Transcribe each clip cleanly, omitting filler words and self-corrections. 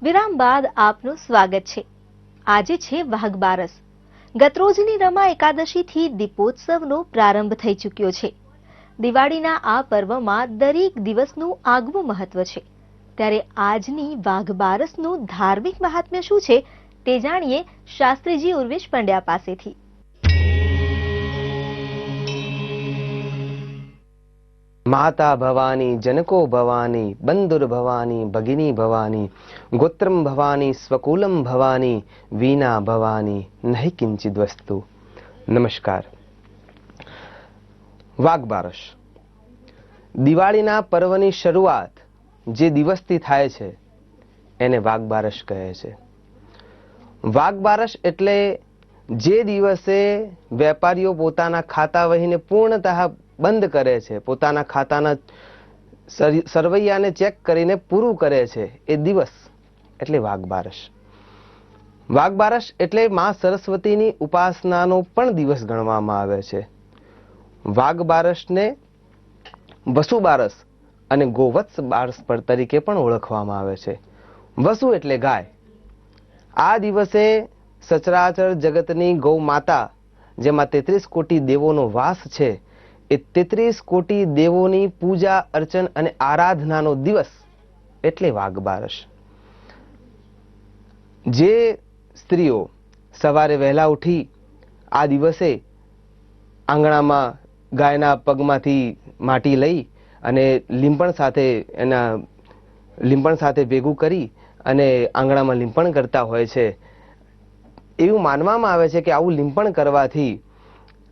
વિરામ બાદ આપનું સ્વાગત છે। આજે છે વાઘ બારસ। ગતરોજની રમા એકાદશીથી દીપોત્સવનો પ્રારંભ થઈ ચૂક્યો છે। દિવાળીના આ પર્વમાં દરેક દિવસનું આગવું મહત્વ છે, ત્યારે આજની વાઘ બારસનું ધાર્મિક મહાત્મ્ય શું છે તે જાણીએ શાસ્ત્રીજી ઉર્વેશ પંડ્યા પાસેથી। माता भवानी जनको भवानी बंधुर भवानी भगिनी भवानी गोत्रम भवानी स्वकुलम भवानी वीना भवानी नहीं किंचित वस्तु। नमस्कार। वाघ बारस दिवाळीना पर्वनी शरूआत जे दिवसथी थाय छे एने वाघ बारस कहे छे। वाघ बारस एटले जे दिवसे वेपारीओ पोताना खाता वहीने पूर्णतः बंद करे छे, पोताना खाताना सरवैयाने चेक करीने पूરું करे छे ए दिवस एटले वाघ बारस। वाघ बारस एटले मां सरस्वतीनी उपासनानो पण दिवस गणवामां आवे छे। वाघ बारसने वसु बारस अने गोवत्स बारस पर तरीके पण ओळखवामां आवे छे। वसु एटले गाय। आ दिवसे सचराचर जगतनी गौ माता जेमां 33 कोटी देवोनो वास छे ए 33 कोटी देवोनी पूजा अर्चन अने आराधनानो दिवस एटले वाघ बारस। जे स्त्रीओ सवारे वहेला उठी आ दिवसे आंगणामां गायना पगमांथी माटी लई अने લીંપણ સાથે ભેગું કરી અને આંગણામાં લીંપણ કરતા હોય છે। એવું માનવામાં આવે છે કે આવું લીંપણ કરવાથી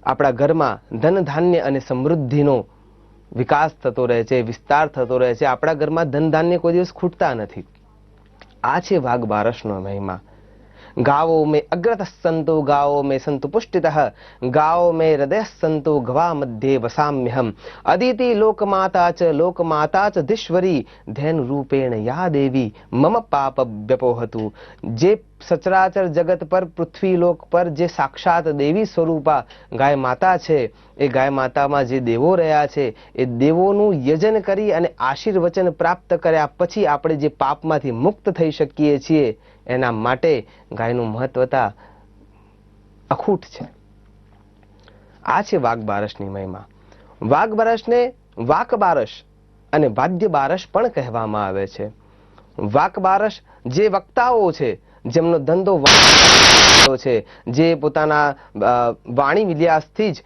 આપણા ઘરમાં ધન ધાન્ય અને સમૃદ્ધિનો વિકાસ થતો રહે છે, વિસ્તાર થતો રહે છે। આપણા ઘરમાં ધન ધાન્ય કોઈ દિવસ ખૂટતા નથી। આ છે વાઘ બારસનો મહિમા। गावो में अग्रतः सन्तु गावो में सन्तु पुष्टितः गावो में हृदयः सन्तु गवा मध्ये वसाम्यहम् अदिति लोकमाता च धीश्वरी धेनु रूपेण या देवी मम पाप व्यपोहतु। जे सचराचर जगत पर पृथ्वी लोक पर जे साक्षात देवी स्वरूपा गाय माता छे ए गाय मातामां जे देवो रह्या छे ए देवोनुं यजन करी अने आशीर्वचन प्राप्त कर्या पछी आपणे जे पापमांथी मुक्त थई शकीए छीए एना माटे गायनुं महत्वता अखूट छे। आ छे वाघ बारसनी महिमा। वाघ बारसने वाक बारस अने वाद्य बारस पण कहेवामां आवे छे। वाक बारस जे वक्ताओ छे जेमनो धंधो छे, जे पोताना वाणी विलासथी ज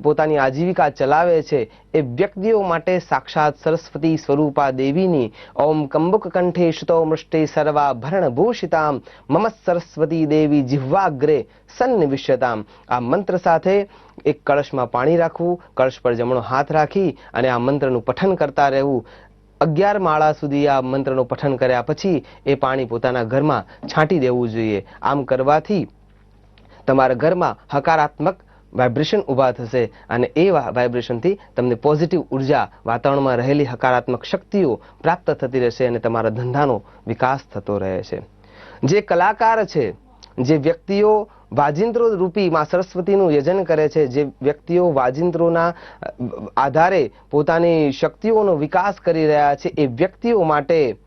पोतानी आजीविका चलावे छे ए व्यक्तिओ माटे साक्षात सरस्वती स्वरूपा देवीनी ओम कंबुक कंठे श्रुतो मृष्टे सर्वाभरण भूषितां मम सरस्वती देवी जिह्वाग्रे सन्निविश्यतां आ मंत्र साथे एक कलशमां पाणी राखवुं, कलश पर जमणो हाथ राखी अने आ मंत्रनुं पठन करता रहेवुं। 11 माळा सुधी आ मंत्रनो पठन कर्या पछी ए पाणी पोताना घरमां छांटी देवुं जोईए। आम करवाथी तमारा घरमां हकारात्मक वाइब्रेशन उभा थशे अने ए वाइब्रेशनथी तमने पॉजिटिव ऊर्जा वातावरणमां रहेली हकारात्मक शक्तिओ प्राप्त थती रहेशे अने तमारा धंधानो विकास थतो रहे छे। जे कलाकार छे, जे व्यक्तिओ वाजिंत्रो रूपी मां सरस्वतीनुं यजन करे छे, जे व्यक्तिओ वाजिंत्रोना आधारे पोतानी शक्तिओनो विकास करी रह्या छे ए व्यक्तिओ माटे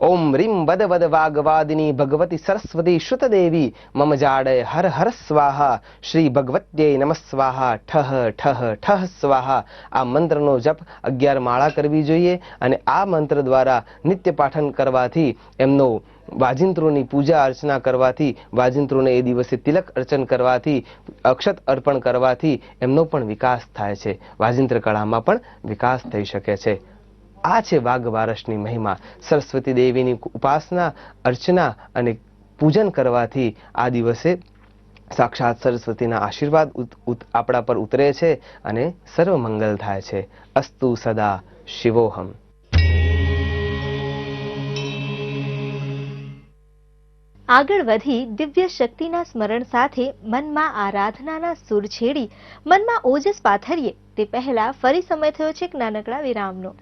ओम ह्रीं वद वद वाग्वादिनी भगवती सरस्वती श्रुतदेवी मम जाडय हर हर स्वाहा श्री भगवत्यै नमः स्वाहा ठह ठह ठह स्वाहा आ मंत्रनो जप 11 माळा करवी जोईए अने आ मंत्र द्वारा नित्य पाठन करवाथी एमनो वाजिंत्रोनी पूजा अर्चना करवाथी, वाजिंत्रोने ए दिवसे तिलक अर्चन करवाथी, अक्षत अर्पण करवाथी एमनो पण विकास थाय छे। वाजिंत्र कळामां पण विकास थई शके छे। आ छे वाघ बारसनी महिमा। सरस्वती देवीनी उपासना अर्चना अने पूजन करवाथी आ दिवसे साक्षात सरस्वतीना आशीर्वाद आपणा पर उतरे छे अने सर्व मंगल थाय छे। अस्तु सदा शिवोहम। આગળ વધી દિવ્ય શક્તિના સ્મરણ સાથે મનમાં આરાધનાના સૂર છેડી મનમાં ઓજસ પાથરીએ તે પહેલા ફરી સમય થયો છે એક નાનકડા વિરામનો।